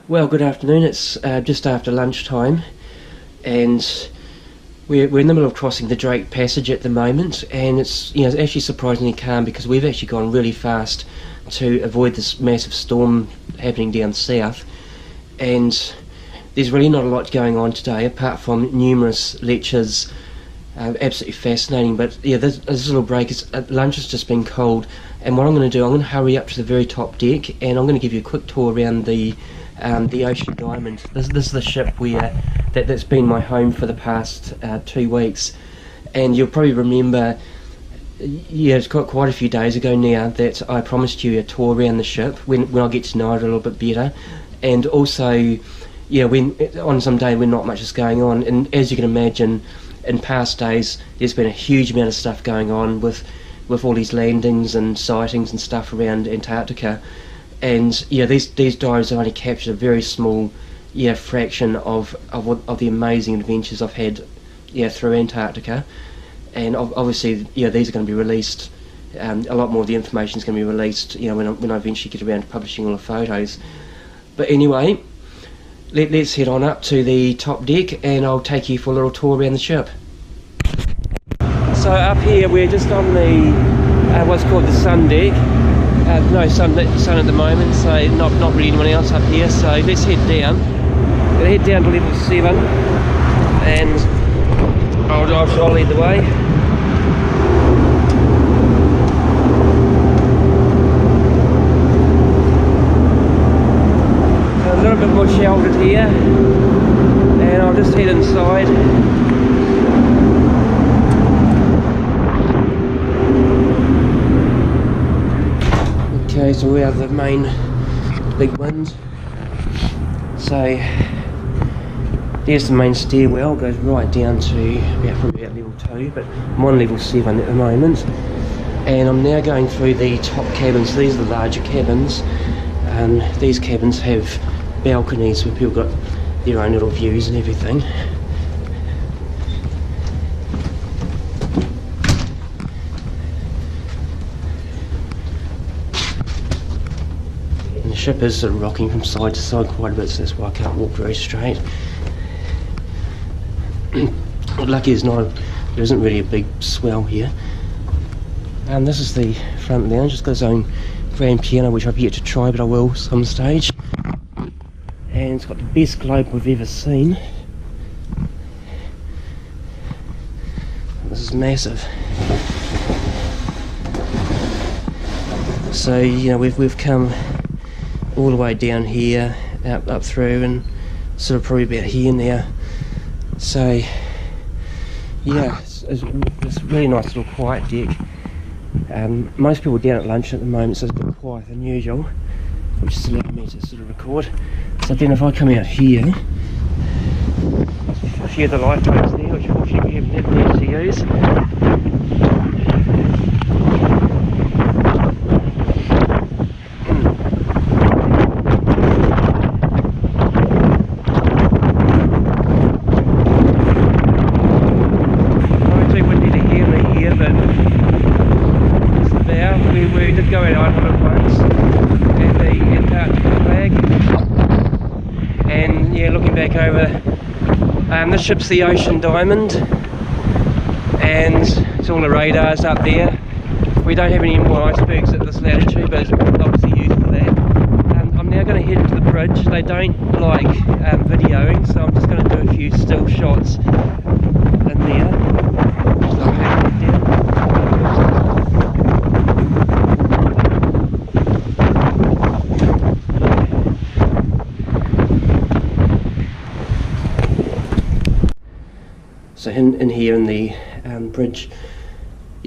Well, good afternoon. It's just after lunchtime, and we're in the middle of crossing the Drake Passage at the moment, and it's it's actually surprisingly calm because we've actually gone really fast to avoid this massive storm happening down south, and there's really not a lot going on today apart from numerous lectures. Absolutely fascinating, but yeah, this little break is lunch has just been cold, and what I'm going to do, I'm going to hurry up to the very top deck, and I'm going to give you a quick tour around the Ocean Diamond. This is the ship that's been my home for the past 2 weeks, and you'll probably remember, yeah, it's got quite a few days ago now that I promised you a tour around the ship when I get to know it a little bit better, and also, yeah, when on some day when not much is going on, and as you can imagine, in past days there's been a huge amount of stuff going on with all these landings and sightings and stuff around Antarctica. And yeah, these diaries have only captured a very small fraction of the amazing adventures I've had through Antarctica. And obviously these are going to be released, a lot more of the information is going to be released when I eventually get around to publishing all the photos. But anyway, let's head on up to the top deck and I'll take you for a little tour around the ship. So up here we're just on the what's called the sun deck. No sun at the moment, so not really anyone else up here, so let's head down. We're going to head down to level 7 and I'll lead the way. A little bit more sheltered here, and I'll just head inside. Okay, so we have the main big wind. So there's the main stairwell, goes right down to probably about level 2, but I'm on level 7 at the moment. And I'm now going through the top cabins. These are the larger cabins, and these cabins have balconies where people got their own little views and everything. And the ship is sort of rocking from side to side quite a bit, so that's why I can't walk very straight. Lucky there isn't really a big swell here. And this is the front lounge. It's got its own grand piano, which I've yet to try, but I will some stage. And it's got the best globe we've ever seen. This is massive. So we've come all the way down here, up through, and sort of probably about here now. So yeah, it's a really nice little quiet deck. Most people are down at lunch at the moment, so it's a bit quieter than usual, which is allowing me to sort of record. So then if I come out here, a few of the lifeboats there, which fortunately we haven't had much to use. Not too windy to hear me here, but it's the bow. We did go out on it once, and the Antarctica flag. And yeah, looking back over, this ship's the Ocean Diamond, and it's all the radars up there. We don't have any more icebergs at this latitude, but it's obviously used for that. I'm now going to head into the bridge. They don't like videoing, so I'm just going to do a few still shots in there. So I'll have to head down. So in here in the bridge,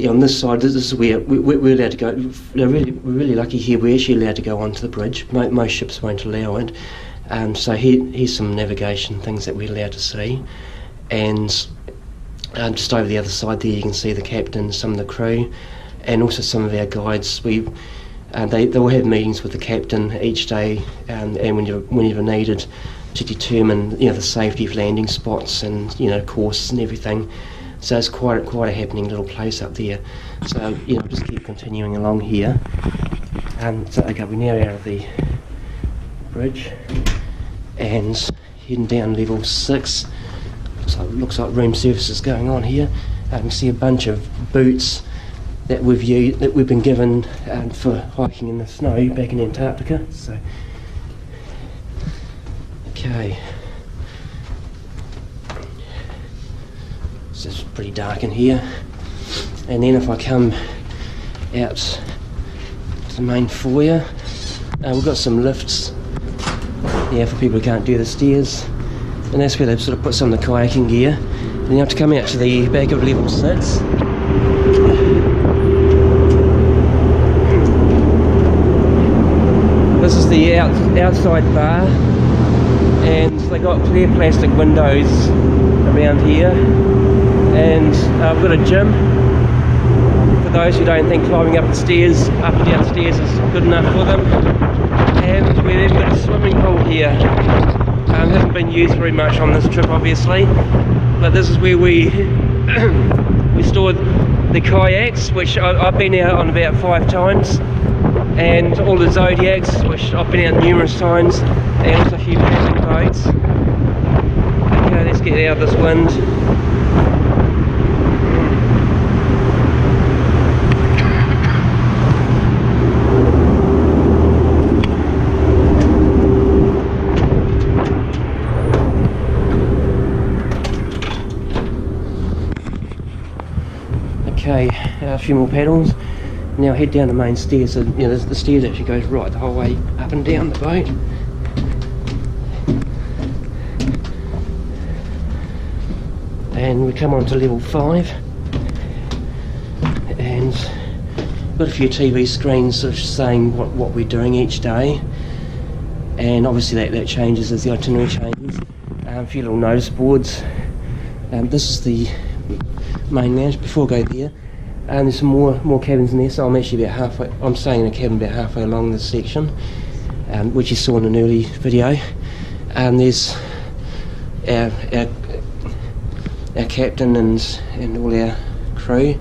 on this side, this is where we're allowed to go. We're really lucky here. We're actually allowed to go onto the bridge. Most ships won't allow it. So here's some navigation things that we're allowed to see, and just over the other side there you can see the captain, some of the crew, and also some of our guides. They will have meetings with the captain each day, and whenever needed, to determine the safety of landing spots and courses and everything. So it's quite a happening little place up there. So just keep continuing along here. So okay, we're now out of the bridge, and heading down level 6. So it looks like room service is going on here. You can see a bunch of boots that we've been given for hiking in the snow back in Antarctica. So, okay, it's just pretty dark in here. And then if I come out to the main foyer, we've got some lifts for people who can't do the stairs, and that's where they've sort of put some of the kayaking gear. And you have to come out to the back of level 6. This is the outside bar, and they got clear plastic windows around here, and I've got a gym for those who don't think climbing up and down stairs is good enough for them. And we've even got a swimming pool here. Hasn't been used very much on this trip, obviously, but this is where we we stored the kayaks, which I've been out on about 5 times, and all the Zodiacs, which I've been out numerous times, and also a few paddling boats. Okay, let's get out of this wind. Okay, a few more paddles. Now head down the main stairs. So, the stairs actually goes right the whole way up and down the boat. And we come on to level 5, and got a few TV screens sort of saying what we're doing each day, and obviously that changes as the itinerary changes. A few little notice boards. This is the main lounge. Before I go there, there's some more cabins in there, so I'm actually about halfway. I'm staying in a cabin about halfway along this section, which you saw in an early video. There's our captain and all our crew.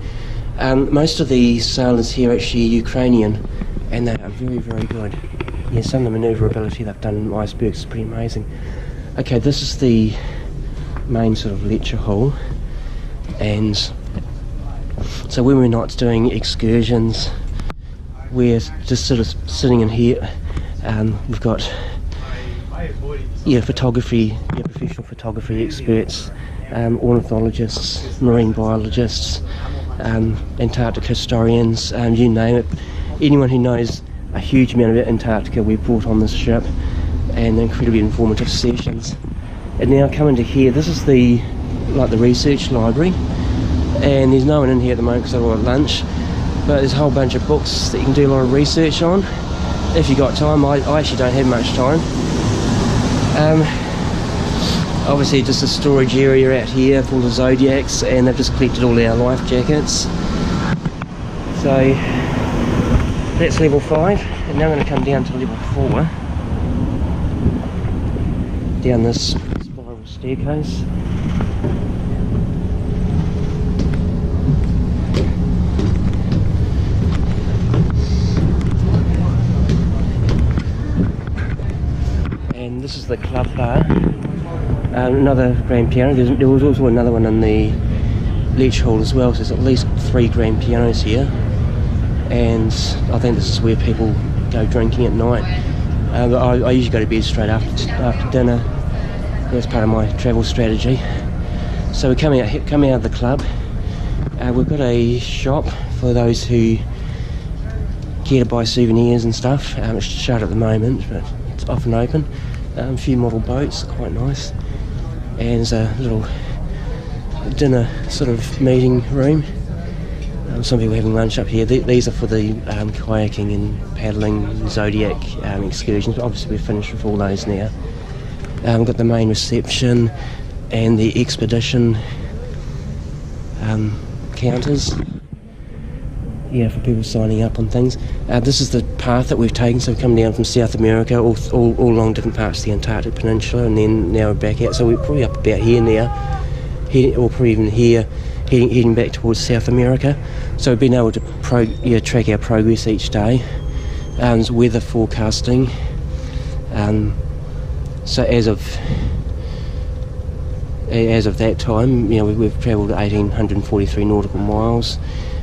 Most of the sailors here are actually Ukrainian, and they are very, very good. Yeah, some of the manoeuvrability they've done in icebergs is pretty amazing. Okay, this is the main sort of lecture hall. And so when we're not doing excursions, we're just sort of sitting in here. We've got photography, professional photography experts, ornithologists, marine biologists, Antarctic historians, you name it. Anyone who knows a huge amount about Antarctica we've brought on this ship, and incredibly informative sessions. And now coming to here, this is the research library, and there's no one in here at the moment because they're all at lunch, but there's a whole bunch of books that you can do a lot of research on if you got time. I actually don't have much time. Obviously just a storage area out here for all the Zodiacs, and they've just collected all our life jackets. So that's level 5, and now I'm going to come down to level 4, down this spiral staircase. And this is the club bar. Another grand piano. There was also another one in the lecture hall as well, so there's at least 3 grand pianos here, and I think this is where people go drinking at night. I usually go to bed straight after dinner. That's part of my travel strategy. So we come out of the club. We've got a shop for those who care to buy souvenirs and stuff. It's shut at the moment, but it's often open. A few model boats, quite nice. And there's a little dinner sort of meeting room. Some people having lunch up here. These are for the kayaking and paddling Zodiac excursions, but obviously we're finished with all those now. We've got the main reception and the expedition counters, for people signing up on things. This is the path that we've taken, so we've come down from South America all along different parts of the Antarctic Peninsula, and then now we're back out, so we're probably up about here now, or probably even here, heading back towards South America. So we've been able to track our progress each day. Weather forecasting, So as of that time, you know, we've travelled 1,843 nautical miles.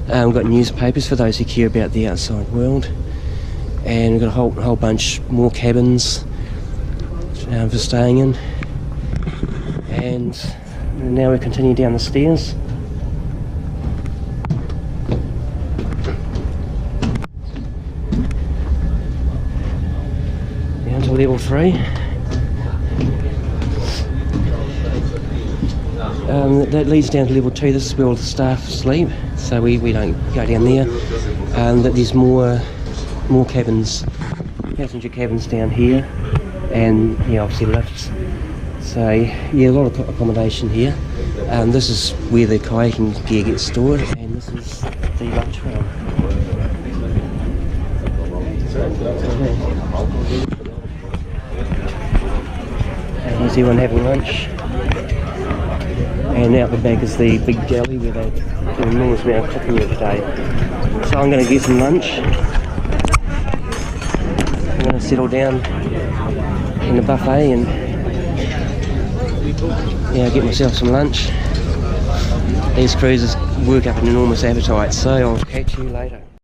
We've got newspapers for those who care about the outside world, and we've got a whole bunch more cabins for staying in. And now we continue down the stairs. Down to level 3. That leads down to level 2. This is where all the staff sleep, so we don't go down there. There's more cabins, passenger cabins down here, and yeah, obviously lifts. So yeah, a lot of accommodation here. This is where the kayaking gear gets stored, and this is the lunchroom. And here's everyone having lunch. And out the back is the big galley where they do an enormous amount of cooking every day. So I'm going to get some lunch. I'm going to settle down in the buffet and get myself some lunch. These cruises work up an enormous appetite, so I'll catch you later.